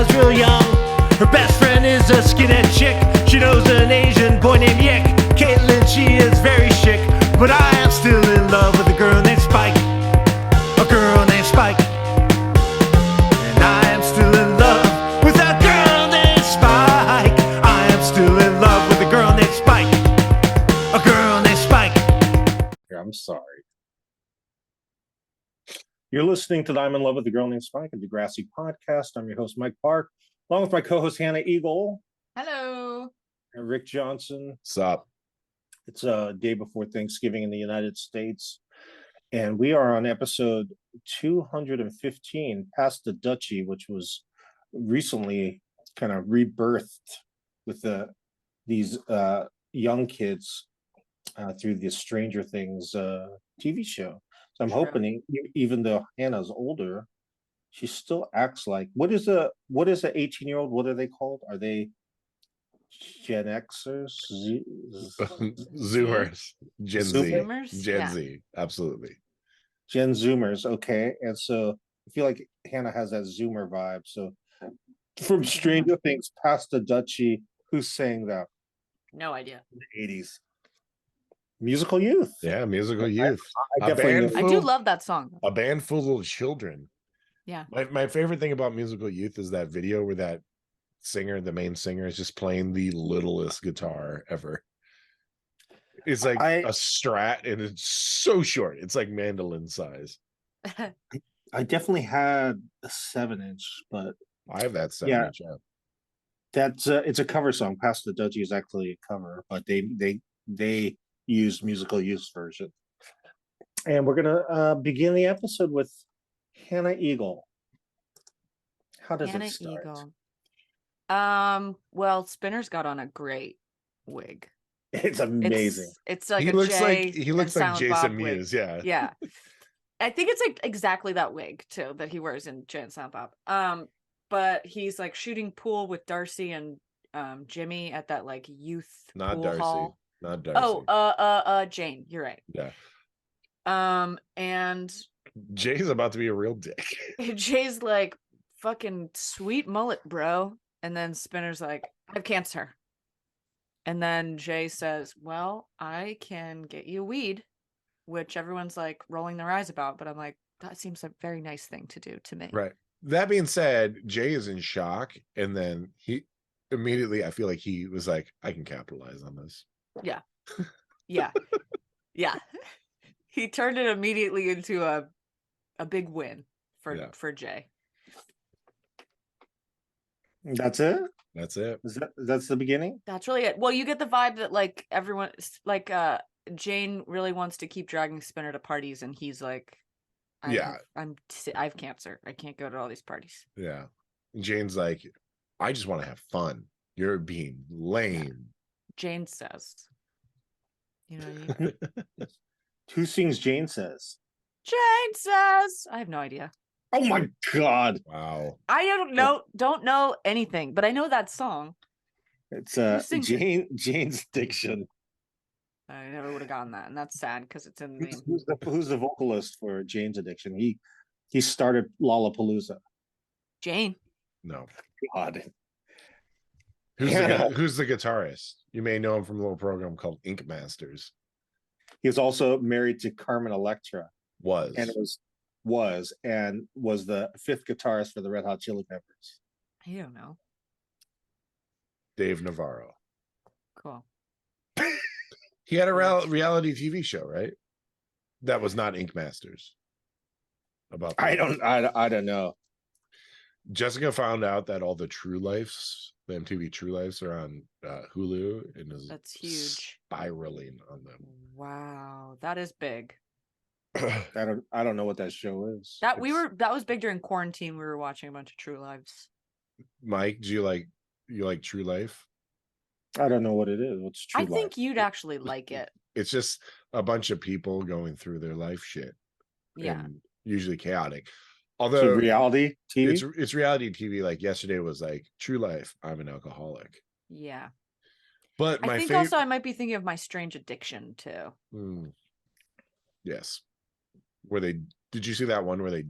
Hannah's real young. Her best friend is a skinhead chick. She knows an Asian boy named Yick. Caitlin, she is very chic, but I am still in love with a girl named Spike. A girl named Spike. And I am still in love with a girl named Spike. I am still in love with a girl named Spike. A girl named Spike. I'm sorry. You're listening to the I'm in Love with a Girl Named Spike, a Degrassi podcast. I'm your host, Mike Park, along with my co-host, Hannah Eagle. Hello. And Rick Johnson. What's up? It's a day before Thanksgiving in the United States. And we are on episode 215, past the Dutchie, which was recently kind of rebirthed with these young kids through the Stranger Things TV show. So I'm hoping, even though Hannah's older, she still acts like what is a 18-year-old? What are they called? Are they Gen Xers? Zoomers. Gen Zoomers? Z. Gen Z. Absolutely. Gen Zoomers. Okay, and so I feel like Hannah has that Zoomer vibe. So from Stranger Things past the Dutchie, who's saying that? No idea. In the 80s. Musical Youth. Yeah, Musical Youth. I definitely I do love that song. A band full of children. Yeah. My favorite thing about Musical Youth is that video where that singer, the main singer, is just playing the littlest guitar ever. It's like a Strat, and it's so short. It's like mandolin size. I definitely had a 7-inch, but I have that 7-inch. Yeah. That's it's a cover song. Past the Dutchie is actually a cover, but they used Musical Youth's version. And we're gonna begin the episode with Hannah Eagle. How does it start? Eagle. Well, Spinner's got on a great wig. It's amazing. It's like he a looks Jay like Jason Bob Mewes. wig. Yeah. Yeah. I think it's like exactly that wig too that he wears in Jay and Silent Bob. But he's like shooting pool with Darcy and Jimmy at that like youth Not pool Darcy. hall. Not Darcy. Oh, Jane, you're right. Yeah. And Jay's about to be a real dick. Jay's like, fucking sweet mullet, bro. And then Spinner's like, I have cancer. And then Jay says, well, I can get you weed, which everyone's like rolling their eyes about. But I'm like, that seems a very nice thing to do to me. Right. That being said, Jay is in shock. And then he immediately, I feel like he was like, I can capitalize on this. Yeah. Yeah. Yeah. He turned it immediately into a big win for Jay. That's it? That's it. That's the beginning? That's really it. Well, you get the vibe that like everyone like Jane really wants to keep dragging Spinner to parties, and he's like, I have cancer. I can't go to all these parties. Yeah. Jane's like, I just want to have fun. You're being lame. Yeah. Jane says. You know what I mean? Who sings Jane Says? Jane Says. I have no idea. Oh my God. Wow. I don't know anything, but I know that song. It's Jane's Addiction. I never would have gotten that, and that's sad because it's in the name. Who's the vocalist for Jane's Addiction? He started Lollapalooza. Jane. No. God. Who's the guitarist? You may know him from a little program called Ink Masters. He was also married to Carmen Electra. Was the fifth guitarist for the Red Hot Chili Peppers. I don't know. Dave Navarro. Cool. He had a reality TV show, right? That was not Ink Masters. About that. I don't know. Jessica found out that all the True Lives, the MTV True Lives, are on Hulu, and that's huge. Spiraling on them. Wow, that is big. I don't know what that show is. That was big during quarantine. We were watching a bunch of True Lives. Mike, do you like True Life? I don't know what it is. What's True Life? I think you'd actually like it. It's just a bunch of people going through their life shit. Yeah. Usually chaotic. Although reality TV, it's reality TV. Like yesterday was like True Life. I'm an alcoholic. Yeah. But I think also I might be thinking of My Strange Addiction too. Yes. Did you see that one where the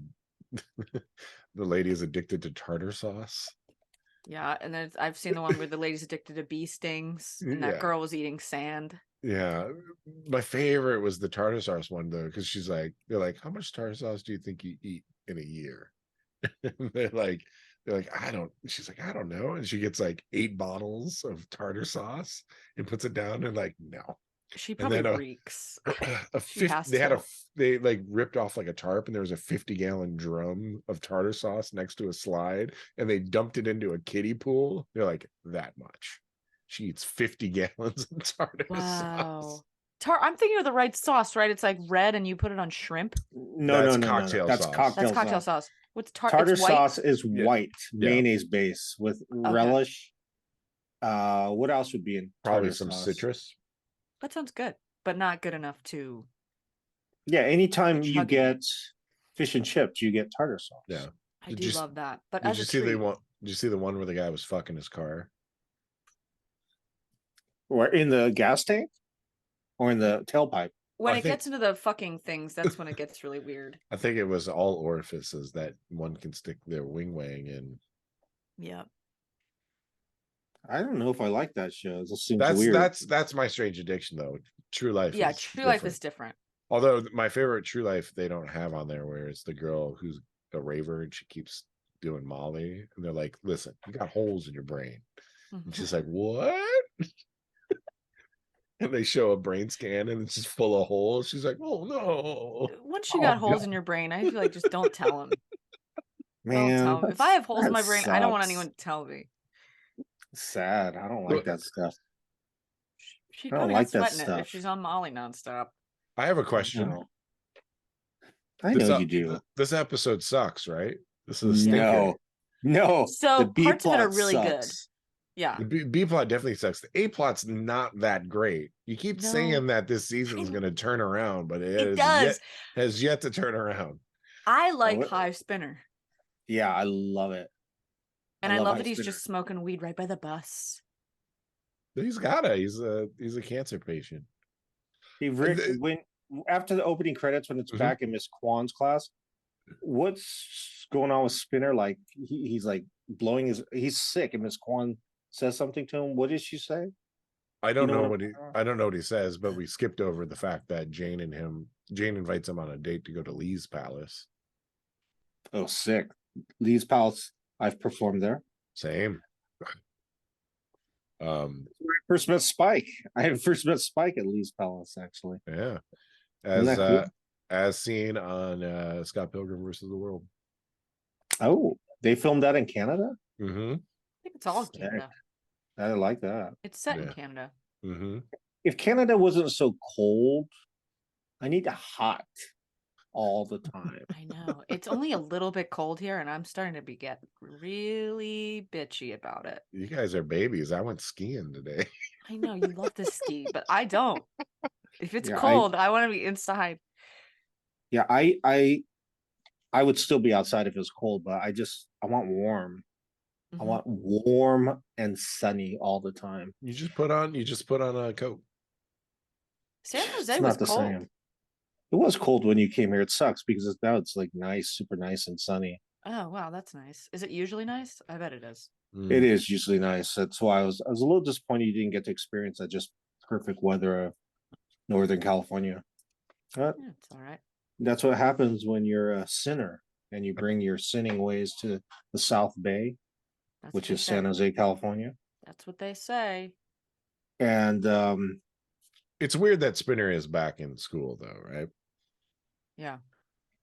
lady is addicted to tartar sauce? Yeah, and then I've seen the one where the lady's addicted to bee stings, and that Yeah. girl was eating sand. Yeah, my favorite was the tartar sauce one though, because they're like, how much tartar sauce do you think you eat in a year? And they're like, I don't. She's like, I don't know, and she gets like 8 bottles of tartar sauce and puts it down, and like, no. She And probably then reeks. a She 50, has they had to. they like ripped off like a tarp, and there was a 50-gallon drum of tartar sauce next to a slide, and they dumped it into a kiddie pool. They're like, that much. She eats 50 gallons of tartar sauce. Wow. I'm thinking of the right sauce, right? It's like red, and you put it on shrimp. No, That's no, no, no, no. cocktail That's sauce. cocktail That's cocktail sauce. sauce. What's Tartar It's white. sauce is Yeah. white, Yeah. mayonnaise base with relish. What else would be in Probably tartar some sauce? citrus. That sounds good, but not good enough to. Yeah, anytime It's you chugging. get fish and chips, you get tartar sauce. Yeah. I Did do you- love that, but Did as you a see treat, Did you see the one where the guy was fucking his car? Or in the gas tank? Or in the tailpipe? when I it think- gets into the fucking things, that's when it gets really weird. I think it was all orifices that one can stick their wing wang in. Yeah. I don't know if I like that show. It just seems weird. That's my strange addiction though. True Life. Yeah, is True Life different. is different. Although my favorite True Life they don't have on there, where it's the girl who's a raver and she keeps doing Molly, and they're like, "Listen, you got holes in your brain." And she's like, "What?" And they show a brain scan and it's just full of holes. She's like, "Oh no!" Once you got holes in your brain, I feel like just don't tell him. Don't tell him. If I have holes in my brain, I don't want anyone to tell me. Sad. I don't like that stuff. She's I don't probably like not that sweating it stuff. if she's on Molly nonstop. I have a question. No. I know you do. This episode sucks, right? This is a stinker. No. No. So the B parts of it are plot really good. sucks. Yeah. The B plot definitely sucks. The A plot's not that great. You keep No. saying that this season's going to turn around, but It does. Has yet to turn around. I like what- High Spinner. Yeah, I love it. And I love love High that he's Spinner. just smoking weed right by the bus. He's a cancer patient. When after the opening credits, when it's Mhm. back in Miss Kwan's class, what's going on with Spinner? Like he's like blowing he's sick, and Miss Kwan says something to him. What did she say? I don't know what I don't know what he says, but we skipped over the fact that Jane invites him on a date to go to Lee's palace. Oh, sick. Lee's Palace. I've performed there. Same. First met Spike. I had first met Spike at Lee's Palace, actually. Yeah. Isn't that cool? As seen on Scott Pilgrim versus the World. Oh, they filmed that in Canada? Mm-hmm. I think it's all in Sick. Canada. I like that. It's set in Yeah. Canada. Mm-hmm. If Canada wasn't so cold, I need it hot all the time. I know. It's only a little bit cold here, and I'm starting to get really bitchy about it. You guys are babies. I went skiing today. I know you love to ski, but I don't. If it's Yeah, cold, I want to be inside. Yeah, I would still be outside if it was cold, but I want warm. I Mhm. want warm and sunny all the time. You just put on a coat. San It's Jose not was the cold. same. It was cold when you came here. It sucks because now it's like nice, super nice and sunny. Oh wow, that's nice. Is it usually nice? I bet it is. It is usually nice. That's why I was a little disappointed you didn't get to experience that just perfect weather of Northern California. But Yeah, it's all right. that's what happens when you're a sinner and you bring your sinning ways to the South Bay, That's which what they is San say. Jose, California. That's what they say. And It's weird that Spinner is back in school though, right? Yeah.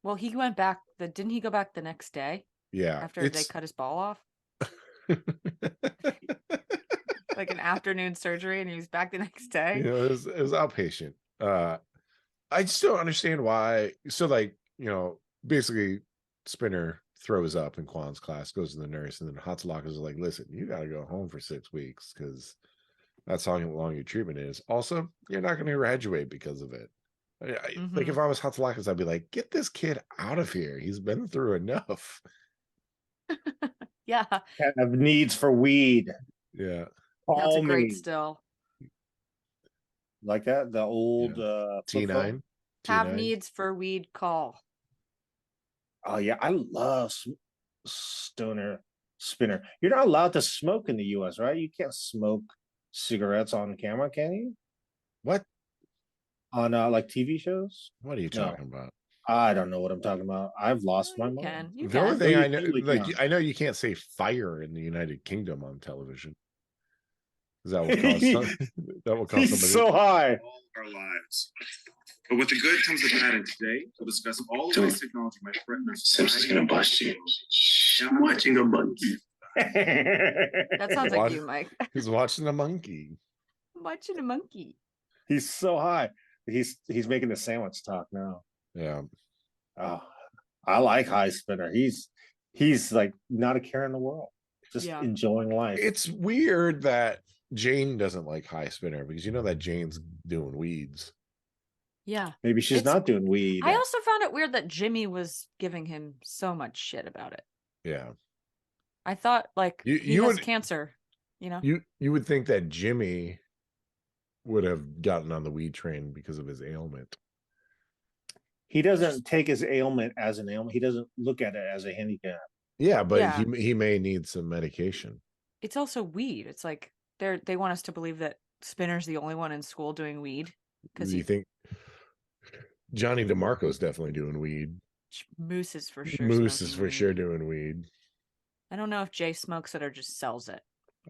Well, he went back. Didn't he go back the next day Yeah. after they cut his ball off? Like an afternoon surgery, and he was back the next day. it was outpatient. I just don't understand why. So like, basically Spinner throws up in Kwan's class, goes to the nurse, and then Hatzalaka's like, listen, you gotta go home for 6 weeks because that's how long your treatment is. Also, you're not gonna graduate because of it. Like if I was Hatzalaka's, I'd be like, get this kid out of here. He's been through enough. Yeah. have needs for weed. Yeah. That's a Call great me. still. Like that, the old T9. Have T9. needs for weed, call. Oh yeah, I love stoner Spinner. You're not allowed to smoke in the US, right? You can't smoke cigarettes on camera, can you? What? On like TV shows? What are you No. talking about? I don't know what I'm talking about. I've lost my You mind. can. You The only can. thing you I know, totally like can. I know you can't say fire in the United Kingdom on television. 'Cause that will cause that will cause He's somebody. so high. All our lives. But with the good comes the bad, and today we'll discuss all the ways technology might threaten our Simpson's society. gonna bust you. I'm watching a monkey. That sounds like What? you, Mike. He's watching a monkey. I'm watching a monkey. He's so high. He's making the sandwich talk now. Yeah. Oh, I like High Spinner. He's like not a care in the world, just Yeah. enjoying life. It's weird that Jane doesn't like High Spinner because you know that Jane's doing weeds. Yeah. Maybe she's It's- not doing weed. I also found it weird that Jimmy was giving him so much shit about it. Yeah. I thought like You- he you has would- cancer, you know? You would think that Jimmy would have gotten on the weed train because of his ailment. He doesn't take his ailment as an ailment. He doesn't look at it as a handicap. Yeah, but Yeah. he may need some medication. It's also weed. It's like they want us to believe that Spinner's the only one in school doing weed because You he think Johnny DeMarco's definitely doing weed. Moose is for sure. Moose is smoking for weed. sure doing weed. I don't know if Jay smokes it or just sells it.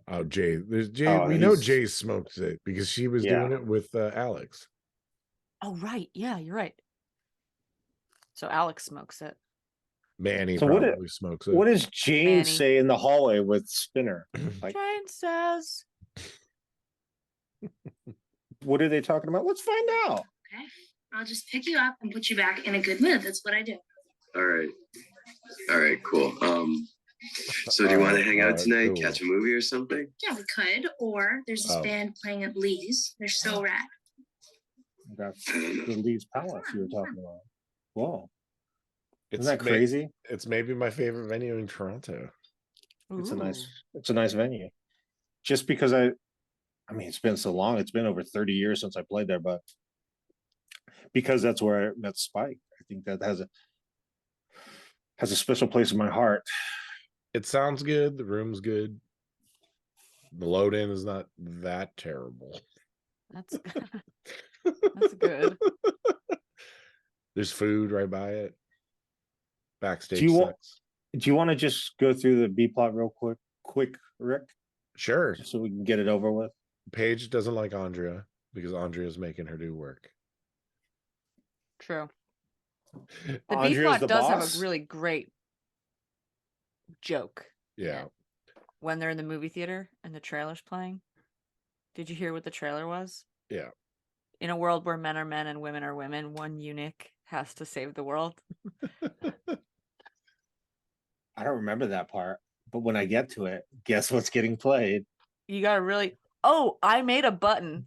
Oh, Jay. There's Jay. Oh, we know he's- Jay smokes it because she was Yeah. doing it with Alex. Oh right, yeah, you're right. So Alex smokes it. Manny So what probably smokes it. What does Jane Annie. say in the hallway with Spinner? Like, Jane says, what are they talking about? Let's find out. Okay. I'll just pick you up and put you back in a good mood. That's what I do. All right. All right, cool. So do you want to hang out tonight, cool. catch a movie or something? Yeah, we could. Or there's this Oh. band playing at Lee's. They're so rad. That's the Leeds Palace you were talking about. Whoa. It's Isn't that may- crazy? It's maybe my favorite venue in Toronto. It's "Ooh." a nice venue. Just because I mean it's been so long, it's been over 30 years since I played there, but because that's where I met Spike, I think that has a special place in my heart. It sounds good. The room's good. The load in is not that terrible. That's that's good. There's food right by it. Backstage Do you want- sex. Do you want to just go through the B plot real quick, Rick? Sure. Just so we can get it over with. Paige doesn't like Andrea because Andrea is making her do work. True. The B Andrea's plot the does boss? have a really great joke Yeah. when they're in the movie theater and the trailer's playing. Did you hear what the trailer was? Yeah. In a world where men are men and women are women, one eunuch has to save the world. I don't remember that part, but when I get to it, guess what's getting played? You gotta really. Oh, I made a button.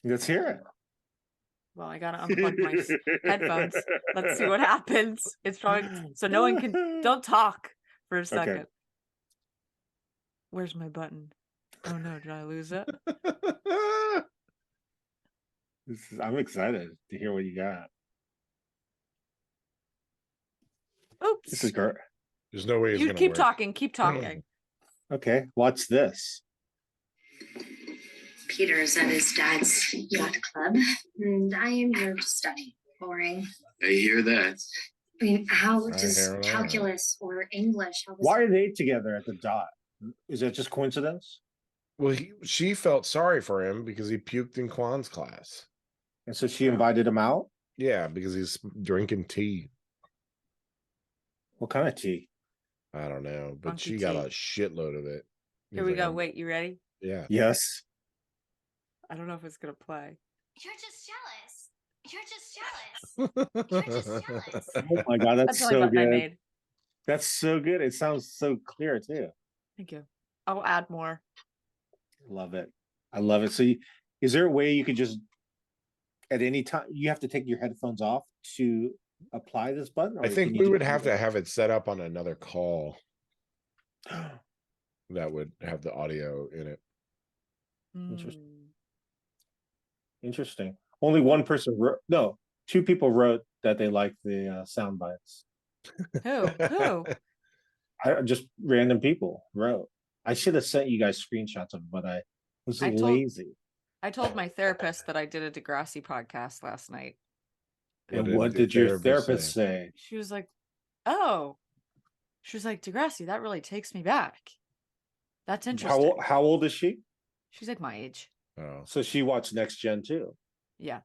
Let's hear it. Well, I gotta unplug my headphones. Let's see what happens. It's probably so no one can. Don't talk for a second. Where's my button? Oh no, did I lose it? I'm excited to hear what you got. Oops. This is great. There's no way it's You gonna keep work. talking. Keep talking. Okay, what's this? Peter's at his dad's yacht club, and I am here to study. Boring. I hear that. I mean, how I does hear that. calculus or English? How does Why are they together at the dot? Is that just coincidence? Well, she felt sorry for him because he puked in Kwan's class. And so she invited him out? Yeah, because he's drinking tea. What kind of tea? I don't know, but Funky she got a tea. shitload of it. Here He's we like, go. "I'm-" Wait, you ready? Yeah. Yes. I don't know if it's gonna play. You're just jealous. You're just jealous. You're just jealous. Oh my god, that's That's the only so button I good. made. That's so good. It sounds so clear too. Thank you. I'll add more. Love it. I love it. So is there a way you could just at any time you have to take your headphones off to apply this button? Or I think can you we do would it have to anywhere? have it set up on another call that would have the audio in it. Interesting. Mm. Interesting. Only one person wrote. No, two people wrote that they liked the sound bites. Who? Who? I just random people wrote. I should have sent you guys screenshots of it, but I was lazy. I told my therapist that I did a Degrassi podcast last night. And what did your therapist say? She was like, "Oh," she was like, "Degrassi, that really takes me back. That's interesting." How old is she? She's like my age. Oh, So she watched Next Gen too. Yeah.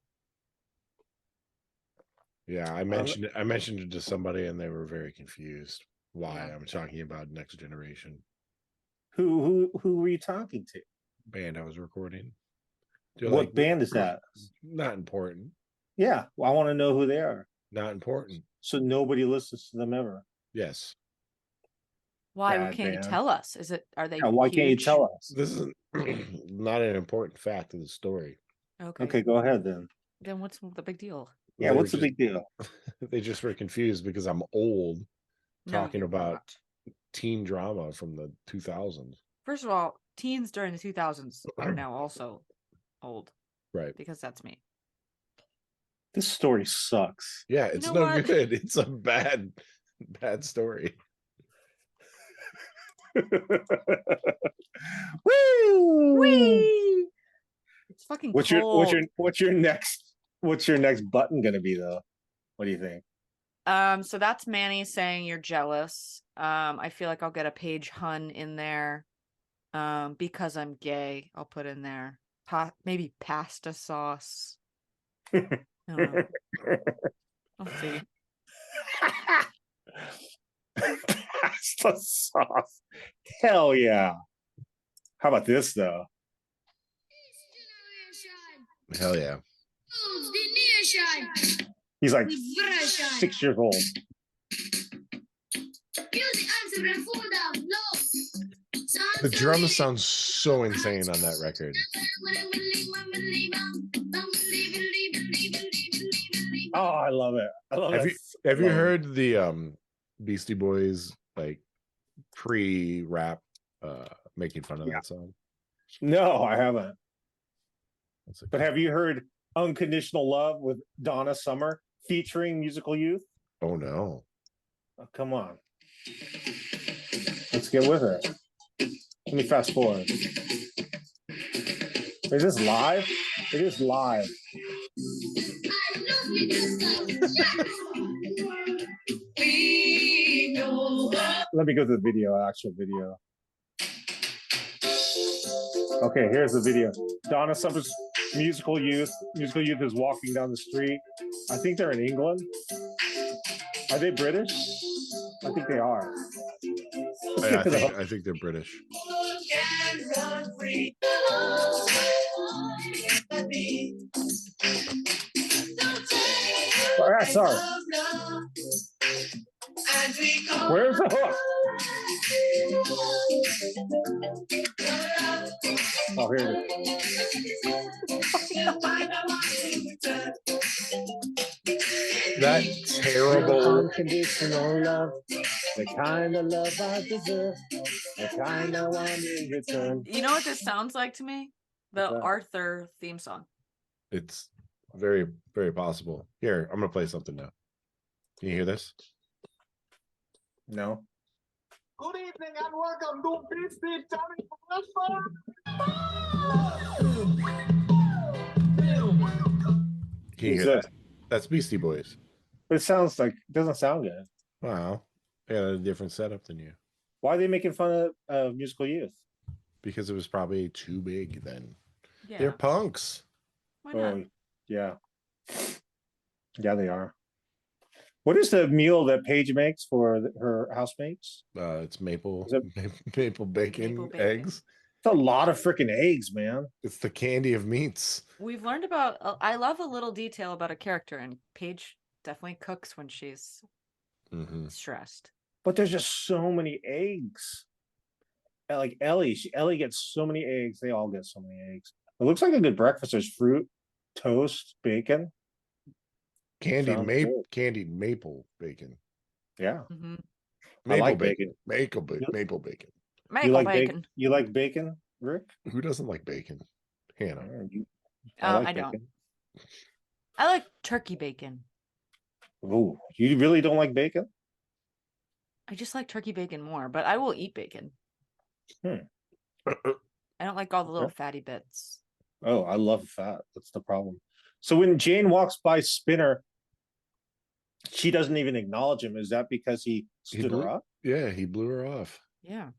yeah. I mentioned it to somebody, and they were very confused why Yeah. I'm talking about Next Generation. Who were you talking to? Band I was recording. What band is that? Not important. Yeah, well, I want to know who they are. Not important. So nobody listens to them ever. Yes. Why Bad can't you band. tell us? Are they? Yeah, why can't you huge? tell us? This is not an important fact of the story. Okay, go ahead then. Then what's the big deal? Yeah, what's the big deal? They just were confused because I'm old talking you're about not. teen drama from the 2000s. First of all, teens during the 2000s are now also old. Right. Because that's me. This story sucks. Yeah, it's no good. It's a bad story. Woo! Whee! It's fucking cold. What's your next button gonna be though? What do you think? So that's Manny saying you're jealous. I feel like I'll get a Paige Hun in there. Because I'm gay, I'll put in there. Maybe pasta sauce. I don't know. I'll see. Pasta sauce. Hell yeah. How about this though? Hell yeah. He's like 6 years old. The drums sound so insane on that record. Oh, I love it. I love it. Have you heard the Beastie Boys like pre-rap making fun of that song? No, I haven't. But have you heard Unconditional Love with Donna Summer featuring Musical Youth? Oh no. Oh, come on. Let's get with it. Let me fast forward. Is this live? It is live. Let me go to the video, actual video. Okay, here's the video. Donna Summer's Musical Youth. Musical Youth is walking down the street. I think they're in England. Are they British? I think they are. I think they're British. All right, sorry. Where's the hook? Oh, here it is. That terrible Unconditional love, the kind of love I deserve, the kind I want in return. You know what this sounds like to me? The Arthur theme song. It's very, very possible. Here, I'm gonna play something now. Can you hear this? No. Good evening and welcome to Beastie Can you hear that? That's Beastie Boys. But it doesn't sound good. Wow. I got a different setup than you. Why are they making fun of Musical Youth? Because it was probably too big then. Yeah. They're punks. Why not? Oh, yeah. Yeah, they are. What is the meal that Paige makes for her housemates? It's maple bacon, Maple bacon. eggs. It's a lot of freaking eggs, man. It's the candy of meats. We've learned about. I love a little detail about a character, and Paige definitely cooks when she's stressed. But there's just so many eggs. And like Ellie gets so many eggs. They all get so many eggs. It looks like a good breakfast. There's fruit, toast, bacon. Candied maple bacon. Yeah. Mm-hmm. I like bacon. Maple bacon. You like bacon? You like bacon, Rick? Who doesn't like bacon? Hannah. I don't. I like turkey bacon. Oh, you really don't like bacon? I just like turkey bacon more, but I will eat bacon. I don't like all the little fatty bits. Oh, I love fat. That's the problem. So when Jane walks by Spinner, she doesn't even acknowledge him. Is that because he stood her up? Yeah, he blew her off. Yeah.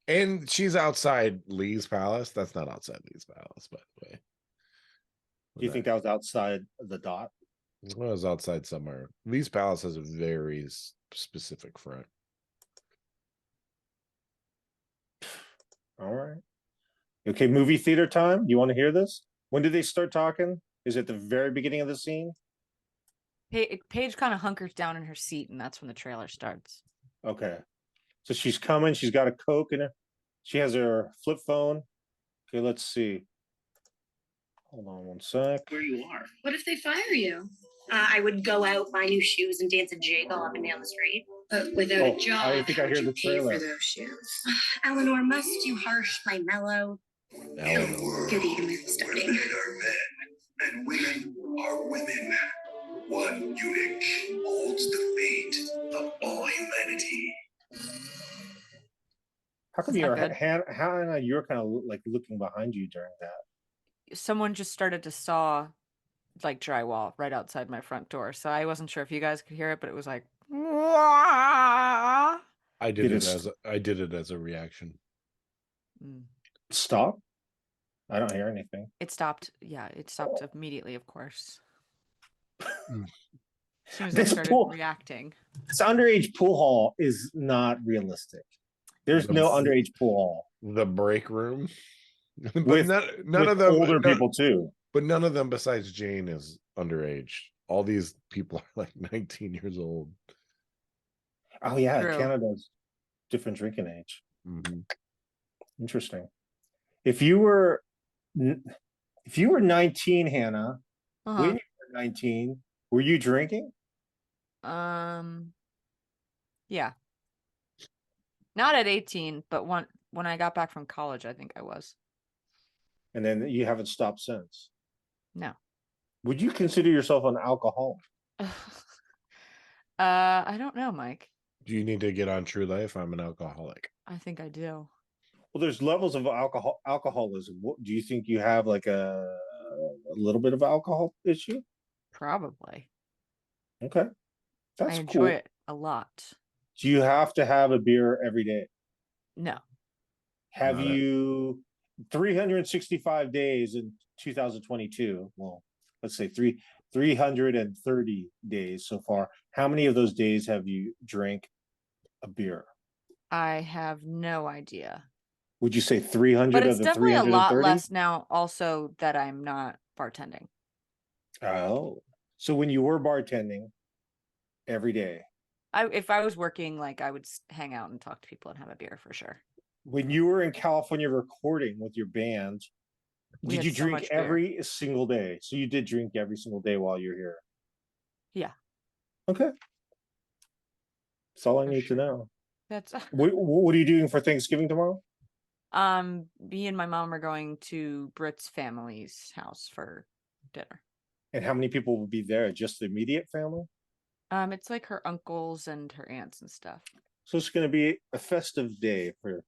And she's outside Lee's palace. That's not outside Lee's palace, by the way. Do you think that was outside the dot? Well, it was outside somewhere. Lee's palace has a very specific front. All right. Okay, movie theater time. You want to hear this? When did they start talking? Is it the very beginning of the scene? Paige kind of hunkers down in her seat, and that's when the trailer starts. Okay. So she's coming. She's got a Coke in her. She has her flip phone. Okay, let's see. Hold on one sec. Where you are. What if they fire you? I would go out, buy new shoes, and dance a jig all up and down the street. But without a job, I think I hear the trailer. for those shoes? Eleanor, must you harsh my mellow? Eleanor. Good evening, starting. Men are men, and women are women. One eunuch holds the fate of all humanity. How come Hannah, you're kind of like looking behind you during that? Someone just started to saw like drywall right outside my front door. So I wasn't sure if you guys could hear it, but it was like I did it as a reaction. Stop? I don't hear anything. It stopped. Yeah, it stopped immediately, of course. As soon as I started reacting. This underage pool hall is not realistic. There's no underage pool hall. The break room. But With none of them older people too. But none of them besides Jane is underage. All these people are like 19 years old. Oh yeah, True. Canada's different drinking age. Mm-hmm. Interesting. If you were 19, Hannah, when you were 19, were you drinking? Yeah. Not at 18, but when I got back from college, I think I was. And then you haven't stopped since. No. Would you consider yourself an alcoholic? I don't know, Mike. Do you need to get on True Life? I'm an alcoholic. I think I do. Well, there's levels of alcoholism. Do you think you have like a little bit of alcohol issue? Probably. Okay. That's I enjoy it a lot. Do you have to have a beer every day? No. Have you 365 days in 2022? Well, let's say 330 days so far. How many of those days have you drank a beer? I have no idea. Would you say 300 but it's of the definitely 330? a lot less now also that I'm not bartending. Oh. So when you were bartending every day? If I was working, like I would hang out and talk to people and have a beer for sure. When you were in California recording with your band, did you drink every single day? So you did drink every single day while you're here? Yeah. Okay. That's all I need to know. That's what are you doing for Thanksgiving tomorrow? Me and my mom are going to Britt's family's house for dinner. And how many people will be there? Just the immediate family? It's like her uncles and her aunts and stuff. So it's going to be a festive day for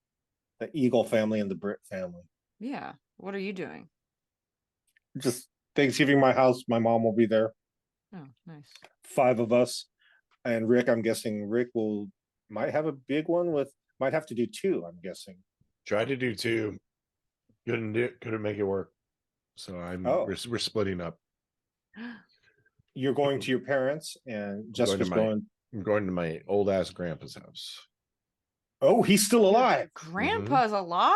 the Eagle family and the Britt family. Yeah. What are you doing? Just Thanksgiving, my house. My mom will be there. Oh, nice. 5 of us. And Rick, I'm guessing Rick might have a big one might have to do 2, I'm guessing. Tried to do 2. Couldn't make it work. So we're splitting up. You're going to your parents and Jessica's going. I'm going to my old ass grandpa's house. Oh, he's still alive. Grandpa's alive?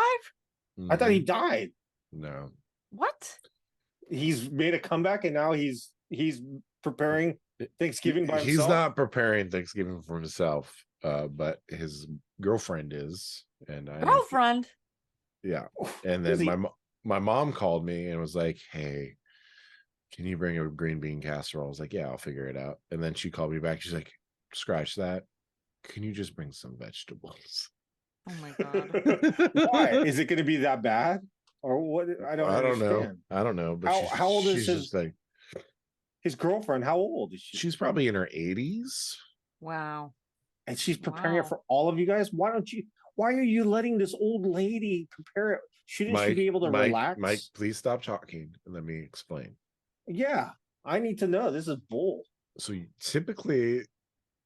I thought he died. No. What? He's made a comeback and now he's preparing Thanksgiving by himself. He's not preparing Thanksgiving for himself, but his girlfriend is. Girlfriend? Yeah. And then my mom called me and was like, "Hey, can you bring a green bean casserole?" I was like, "Yeah, I'll figure it out." And then she called me back. She's like, "Scratch that. Can you just bring some vegetables?" Oh my God. Why? Is it going to be that bad? Or what? I don't know. I don't know. But how old is his girlfriend? How old is she? She's probably in her 80s. Wow. and she's preparing it Wow. for all of you guys. Why are you letting this old lady prepare it? Shouldn't she be able to relax? Mike, please stop talking and let me explain. Yeah, I need to know. This is bull. So typically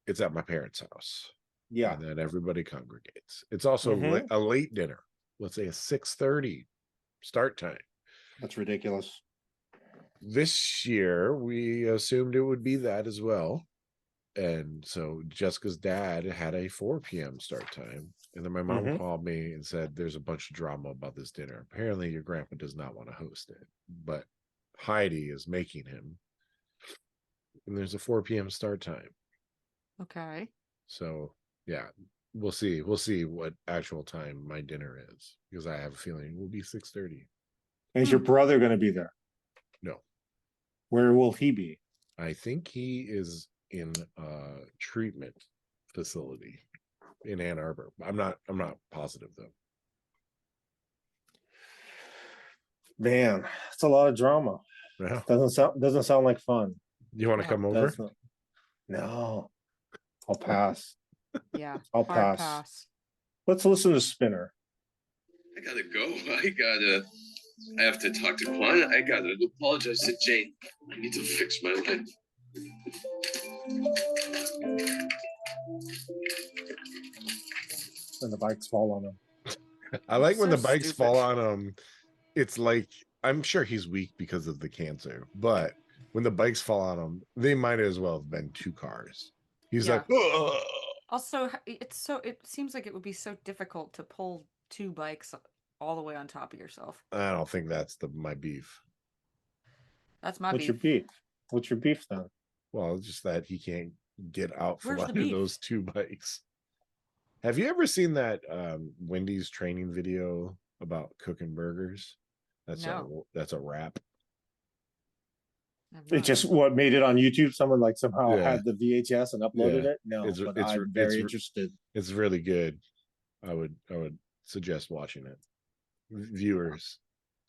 it's at my parents' house. Yeah. And then everybody congregates. It's also a late dinner. Let's say a 6:30 start time. That's ridiculous. This year we assumed it would be that as well. And so Jessica's dad had a 4 p.m. start time. And then my mom called me and said, there's a bunch of drama about this dinner. Apparently your grandpa does not want to host it, but Heidi is making him. And there's a 4 p.m. start time. Okay. So yeah, we'll see. We'll see what actual time my dinner is, because I have a feeling it will be 6:30. Is your brother going to be there? No. Where will he be? I think he is in a treatment facility in Ann Arbor. I'm not positive though. Man, it's a lot of drama. Yeah. Doesn't sound like fun. You want to come over? No. I'll pass. Yeah. I'll pass. Let's listen to Spinner. I gotta go. I have to talk to Quan. I gotta apologize to Jane. I need to fix my life. And the bikes fall on him. I like when So the bikes stupid. fall on him. It's like, I'm sure he's weak because of the cancer, but when the bikes fall on him, they might as well have been 2 cars. He's like, ugh. Also, it seems like it would be so difficult to pull 2 bikes all the way on top of yourself. I don't think that's my beef. That's my What's beef. your beef? What's your beef then? Well, just that he can't get out from Where's the under beef? those 2 bikes. Have you ever seen that Wendy's training video about cooking burgers? That's a wrap. It just made it on YouTube. Someone somehow Yeah. had the VHS and uploaded it. No, It's- but it's- I'm very interested. It's really good. I would suggest watching it. Viewers,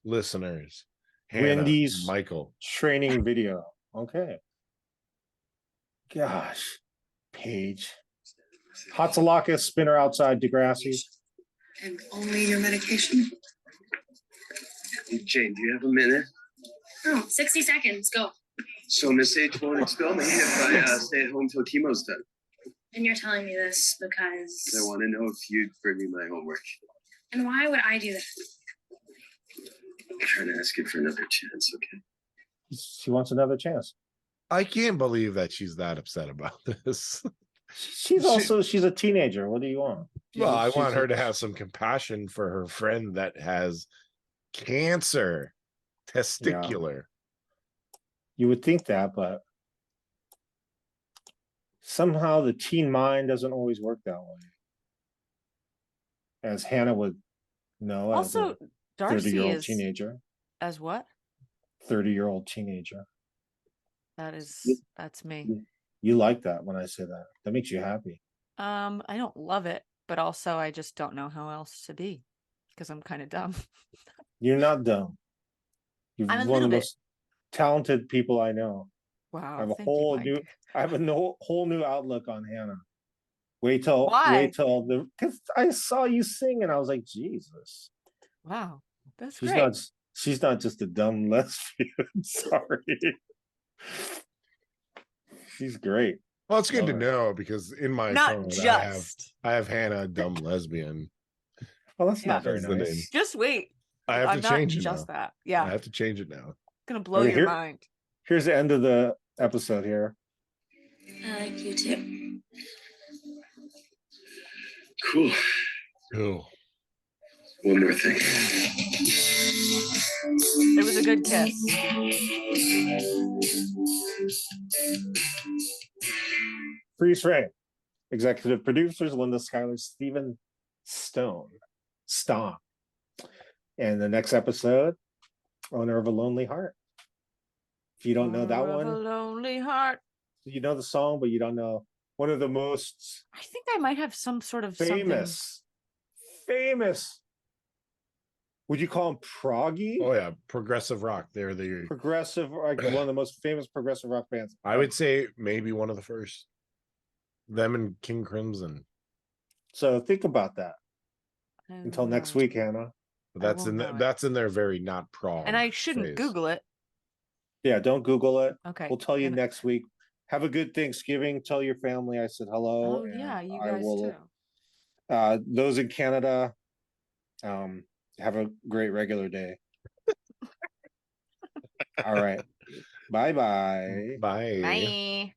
listeners, Hannah, Wendy's Michael. training video. Okay. Gosh, Paige. Hatsalaka, Spinner outside Degrassi. And only your medication? Jane, do you have a minute? Oh, 60 seconds, go. So Miss H won't expel me if I stay at home till chemo's done. And you're telling me this because... I want to know if you'd bring me my homework. And why would I do that? I'm trying to ask you for another chance, okay? She wants another chance. I can't believe that she's that upset about this. She's a teenager. What do you want? Well, I want her to have some compassion for her friend that has cancer, testicular. You would think that, but somehow the teen mind doesn't always work that way. As Hannah would know. Also, as a Darcy 30-year-old is teenager. as what? 30-year-old teenager. That's me. You like that when I say that. That makes you happy. I don't love it, but also I just don't know how else to be because I'm kind of dumb. You're not dumb. You're I'm a one of little the bit. most talented people I know. Wow. I have a thank you, whole Mike. new whole new outlook on Hannah. Why? Because I saw you sing and I was like, Jesus. Wow. That's She's great. she's not just a dumb lesbian. Sorry. She's great. Well, it's good to know because in my Not phone just. I have Hannah, dumb lesbian. Well, that's not very That's the nice. name. Just wait. I have I'm to not change it just now. that. Yeah. I have to change it now. Gonna blow Okay, your mind. Here's the end of the episode here. I like you too. Cool. Cool. One more thing. It was a good kiss. Freeze frame. Executive producers Linda Schuyler, Stephen Stone. And the next episode, Owner of a Lonely Heart. If you don't know that Owner of one, a lonely heart. you know the song, but you don't know one of the most I think I might have some sort of famous. Would you call them proggy? Oh yeah, progressive rock. They're the Progressive, like one of the most famous progressive rock bands. I would say maybe one of the first. Them and King Crimson. So think about that I until will next know it. week, Hannah. But I that's will in know it. that's in their very not prom. And I shouldn't phase. Google it. Yeah, don't Google it. Okay. We'll tell you and- next week. Have a good Thanksgiving. Tell your family I said hello. Oh yeah, you I guys will, too. those in Canada, have a great regular day. All right. Bye-bye. Bye. Bye.